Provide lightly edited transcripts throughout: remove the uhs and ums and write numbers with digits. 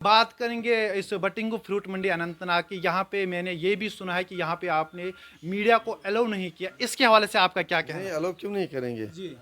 बात करेंगे इस बटिंगु फ्रूट मंडी अनंतनाग की। यहाँ पे मैंने ये भी सुना है कि यहाँ पे आपने मीडिया को अलाउ नहीं किया, इसके हवाले से आपका क्या कहना नहीं, है? अलाउ क्यों नहीं करेंगे? जी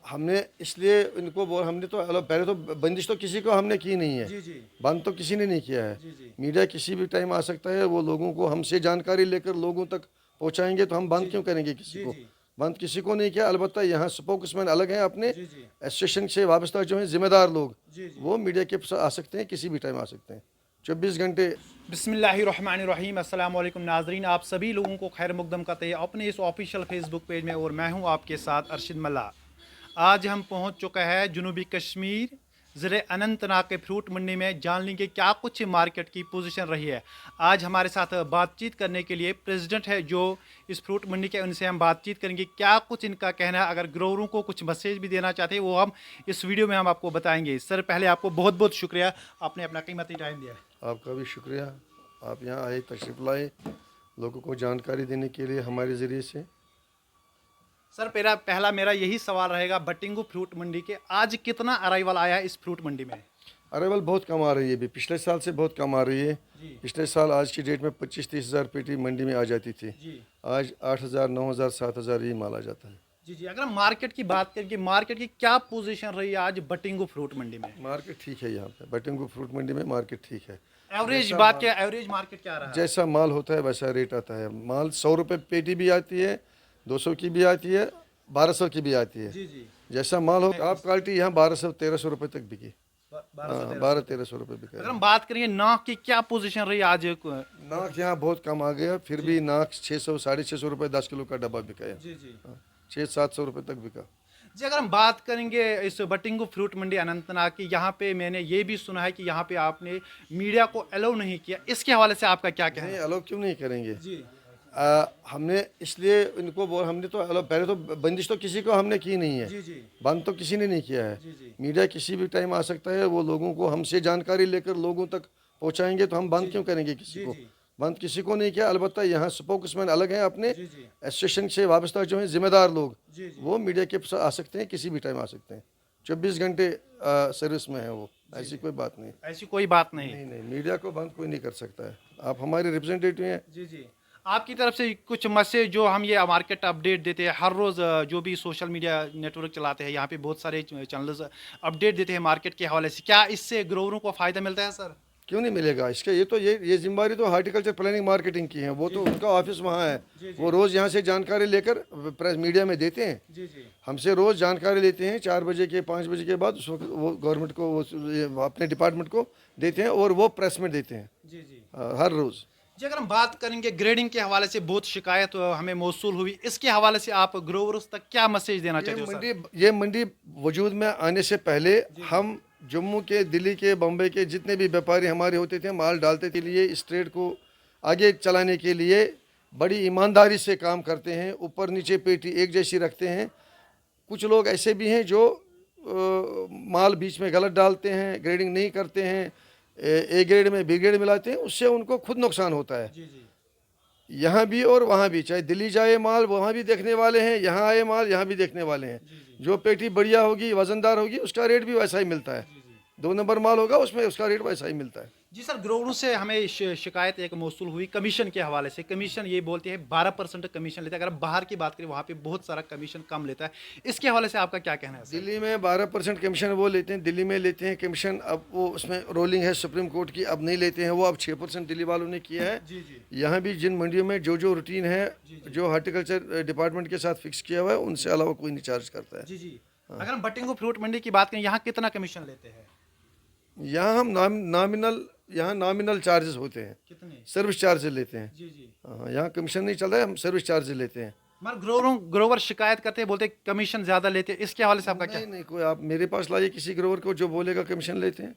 हमने इसलिए इनको बोल हमने तो अलाउ पहले तो बंदिश तो किसी को हमने की नहीं है। जी जी बंद तो किसी ने नहीं किया है। जी जी मीडिया किसी भी टाइम आ सकता है, वो लोगों को हमसे जानकारी लेकर लोगों तक पहुंचाएंगे, तो हम बंद जी क्यों करेंगे किसी जी को? जी बंद किसी को नहीं किया। अलबत्ता यहाँ स्पोक्समैन अलग हैं अपने जी जी एसोसिएशन से वाबस्ता जो हैं जिम्मेदार लोग, जी जी। वो मीडिया के आ सकते हैं, किसी भी टाइम आ सकते हैं, 24 घंटे। बिस्मिल्लाहिर्रहमानिर्रहीम, अस्सलाम वालेकुम नाजरीन, आप सभी लोगों को खैर मुकदम करते हैं अपने इस ऑफिशियल फेसबुक पेज में, और मैं हूं आपके साथ अरशद मल्ला। आज हम पहुंच चुका है जनूबी कश्मीर ज़िले अनंतनाग के फ्रूट मंडी में। जान लेंगे क्या कुछ मार्केट की पोजीशन रही है। आज हमारे साथ बातचीत करने के लिए प्रेसिडेंट है जो इस फ्रूट मंडी के, उनसे हम बातचीत करेंगे क्या कुछ इनका कहना है। अगर ग्रोवरों को कुछ मैसेज भी देना चाहते हैं वो हम इस वीडियो में हम आपको बताएंगे। सर पहले आपको बहुत बहुत शुक्रिया, आपने अपना कीमती टाइम दिया है। आपका भी शुक्रिया, आप यहाँ आए, तशरीफ़ लाए, लोगों को जानकारी देने के लिए हमारे ज़रिए से। सर पहला मेरा यही सवाल रहेगा, बटिंगु फ्रूट मंडी के आज कितना अराइवल आया है इस फ्रूट मंडी में? अरेवल बहुत कम आ रही है, अभी पिछले साल से बहुत कम आ रही है। जी पिछले साल आज की डेट में 25-30 हज़ार पेटी मंडी में आ जाती थी। जी आज 8 हज़ार, 9 हज़ार, 7 हज़ार ये माल आ जाता है। जी जी। अगर हम मार्केट की बात करें कि मार्केट की क्या पोजीशन रही है आज बटिंगु फ्रूट मंडी में? मार्केट ठीक है, यहाँ पे बटिंगु फ्रूट मंडी में मार्केट ठीक है। एवरेज जैसा बात माल क्या, एवरेज मार्केट क्या रहा? जैसा माल होता है वैसा रेट आता है। माल 100 रुपये पेटी भी आती है, 200 की भी आती है, 1200 की भी आती है। जी जी। जैसा माल हो, आप क्वालिटी यहाँ 1200-1300 रुपये तक बिकी। 1200 हाँ, 1300। 1200-1300 रुपये बिका अगर है। हम बात करेंगे नाक की क्या पोजीशन रही आज? नाक यहाँ बहुत कम आ गया, फिर भी नाक 600, 650 रुपये 10 किलो का डब्बा बिका है। जी जी 600-700 रुपये तक बिका। जी। अगर हम बात करेंगे इस बटिंगु फ्रूट मंडी अनंतनाग की, यहाँ पे मैंने ये भी सुना है कि यहाँ पे आपने मीडिया को अलाउ नहीं किया, इसके हवाले से आपका क्या कहना नहीं, है? अलाउ क्यों नहीं करेंगे? जी हमने इसलिए इनको बोल हमने तो अलाउ पहले तो बंदिश तो किसी को हमने की नहीं है। जी जी बंद तो किसी ने नहीं किया है। जी जी मीडिया किसी भी टाइम आ सकता है, वो लोगों को हमसे जानकारी लेकर लोगों तक पहुंचाएंगे, तो हम बंद क्यों करेंगे किसी जी को? जी बंद किसी को नहीं किया। अलबत्ता यहाँ स्पोक्समैन अलग हैं अपने जी जी एसोसिएशन से वाबस्ता जो हैं जिम्मेदार लोग, जी जी वो मीडिया के आ सकते हैं, किसी भी टाइम आ सकते हैं, 24 घंटे सर्विस में है वो। ऐसी कोई बात नहीं। ऐसी कोई बात नहीं। नहीं नहीं, मीडिया को बंद कोई नहीं कर सकता है। आप हमारे रिप्रेजेंटेटिव हैं। जी जी। आपकी तरफ से कुछ मैसेज जो हम ये मार्केट अपडेट देते हैं हर रोज़, जो भी सोशल मीडिया नेटवर्क चलाते हैं यहाँ पे बहुत सारे चैनल्स अपडेट देते हैं मार्केट के हवाले से, क्या इससे ग्रोवरों को फ़ायदा मिलता है सर? क्यों नहीं मिलेगा? इसका ये जिम्मेदारी तो हार्टिकल्चर प्लानिंग मार्केटिंग की है। वो तो उनका ऑफिस वहाँ है। जी जी वो रोज़ यहाँ से जानकारी लेकर प्रेस मीडिया में देते हैं। जी जी हमसे रोज़ जानकारी लेते हैं 4 बजे के 5 बजे के बाद। उस वक्त वो गवर्नमेंट को, वो अपने डिपार्टमेंट को देते हैं और वो प्रेस में देते हैं जी जी हर रोज़। जी। अगर हम बात करेंगे ग्रेडिंग के हवाले से बहुत शिकायत हमें मौसूल हुई, इसके हवाले से आप ग्रोवर्स तक क्या मैसेज देना ये चाहते हो सर? मंडी ये मंडी वजूद में आने से पहले हम जम्मू के, दिल्ली के, बम्बई के जितने भी व्यापारी हमारे होते थे, माल डालते के लिए इस ट्रेड को आगे चलाने के लिए बड़ी ईमानदारी से काम करते हैं। ऊपर नीचे पेटी एक जैसी रखते हैं। कुछ लोग ऐसे भी हैं जो माल बीच में गलत डालते हैं, ग्रेडिंग नहीं करते हैं, ए ग्रेड में बी ग्रेड मिलाते हैं, उससे उनको खुद नुकसान होता है। जी जी यहाँ भी और वहाँ भी, चाहे दिल्ली जाए माल वहाँ भी देखने वाले हैं, यहाँ आए माल यहाँ भी देखने वाले हैं। जी जी जो पेटी बढ़िया होगी, वजनदार होगी, उसका रेट भी वैसा ही मिलता है। जी जी 2 नंबर माल होगा उसमें, उसका रेट वैसा ही मिलता है। जी सर, ग्रोवरों से हमें शिकायत एक मौसूल हुई कमीशन के हवाले से। कमीशन ये बोलते हैं 12% कमीशन लेता है। अगर बाहर की बात करें वहाँ पे बहुत सारा कमीशन कम लेता है, इसके हवाले से आपका क्या कहना है सर? दिल्ली में 12% कमीशन वो लेते हैं, दिल्ली में लेते हैं कमीशन। अब वो उसमें रोलिंग है सुप्रीम कोर्ट की, अब नहीं लेते हैं वो, अब 6% दिल्ली वालों ने किया है। जी जी यहाँ भी जिन मंडियों में जो रूटीन है, जो हार्टिकल्चर डिपार्टमेंट के साथ फिक्स किया हुआ है, उनसे अलावा कोई नहीं चार्ज करता है। जी जी। अगर हम बटिंगु फ्रूट मंडी की बात करें, यहाँ कितना कमीशन लेते हैं? यहाँ हम नॉमिनल चार्जेस होते हैं, कितने? सर्विस चार्जेस लेते हैं। जी जी। हाँ, यहाँ कमीशन नहीं चल रहा है, हम सर्विस चार्जेस लेते हैं। मगर ग्रोवर शिकायत करते हैं, बोलते हैं कमीशन ज़्यादा लेते हैं, इसके हवाले से आपका क्या? नहीं नहीं, कोई आप मेरे पास लाइए किसी ग्रोवर को जो बोलेगा कमीशन लेते हैं,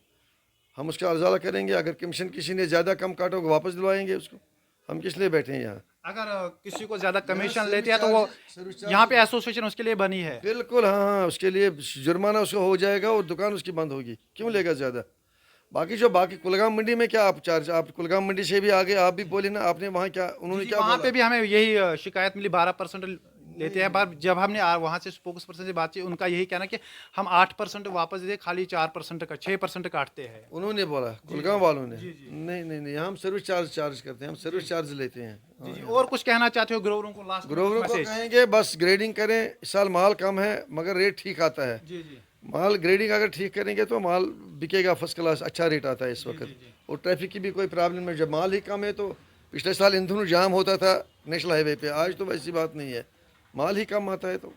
हम उसका अर्जाला करेंगे। अगर कमीशन किसी ने ज़्यादा कम काटा होगा वापस दिलवाएंगे उसको। हम किस लिए बैठे हैं यहाँ? अगर किसी को ज़्यादा कमीशन सर्विस लेते हैं तो वो सर्विस यहाँ पे एसोसिएशन उसके लिए बनी है। बिल्कुल, हाँ हाँ, उसके लिए जुर्माना उसको हो जाएगा और दुकान उसकी बंद होगी। क्यों लेगा ज़्यादा? बाकी कुलगाम मंडी में क्या आप चार्ज, आप कुलगाम मंडी से भी आगे, आप भी बोले ना, आपने वहाँ क्या, उन्होंने क्या वहाँ बोला? पे भी हमें यही शिकायत मिली, 12% लेते हैं। पर जब हमने वहाँ से स्पोक्स पर्सन से बात की, उनका यही कहना कि हम 8% वापस देते, खाली 4% का 6% काटते हैं। उन्होंने बोला कुलगाम वालों ने, नहीं नहीं नहीं, हम सर्विस चार्ज करते हैं, हम सर्विस चार्ज लेते हैं। जी जी। और कुछ कहना चाहते हो ग्रोवरों को लास्ट? ग्रोवरों को कहेंगे बस ग्रेडिंग करें, इस साल माल कम है मगर रेट ठीक आता है। जी जी। माल ग्रेडिंग अगर ठीक करेंगे तो माल बिकेगा फर्स्ट क्लास, अच्छा रेट आता है इस वक्त। और ट्रैफिक की भी कोई प्रॉब्लम है, जब माल ही कम है तो पिछले साल ईंधन जाम होता था नेशनल हाईवे पे, आज तो वैसी बात नहीं है, माल ही कम आता है। तो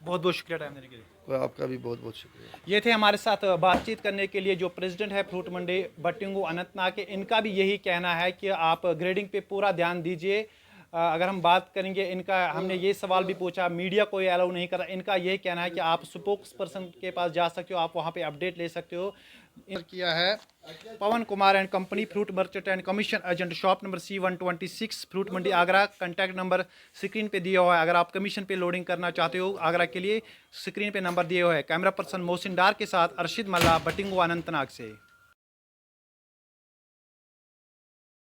बहुत बहुत शुक्रिया टाइम देने के लिए। तो आपका भी बहुत बहुत शुक्रिया। ये थे हमारे साथ बातचीत करने के लिए जो प्रेसिडेंट है फ्रूट मंडी बट्टिंगु अनंतनाग के। इनका भी यही कहना है कि आप ग्रेडिंग पे पूरा ध्यान दीजिए। अगर हम बात करेंगे इनका, हमने ये सवाल भी पूछा, मीडिया कोई अलाउ नहीं कर रहा। इनका यही कहना है कि आप स्पोक्स पर्सन के पास जा सकते हो, आप वहाँ पे अपडेट ले सकते हो। किया है Pawan Kumar and company, fruit merchant and commission agent, shop number C126, fruit mandi Agra. Contact number screen पे दिया हुआ है। अगर आप कमीशन पे लोडिंग करना चाहते हो आगरा के लिए, स्क्रीन पे नंबर दिए हुए हैं। कैमरा पर्सन मोहसिन डार के साथ अर्शिद मल्ला, बट्टिंगु अनंतनाग से।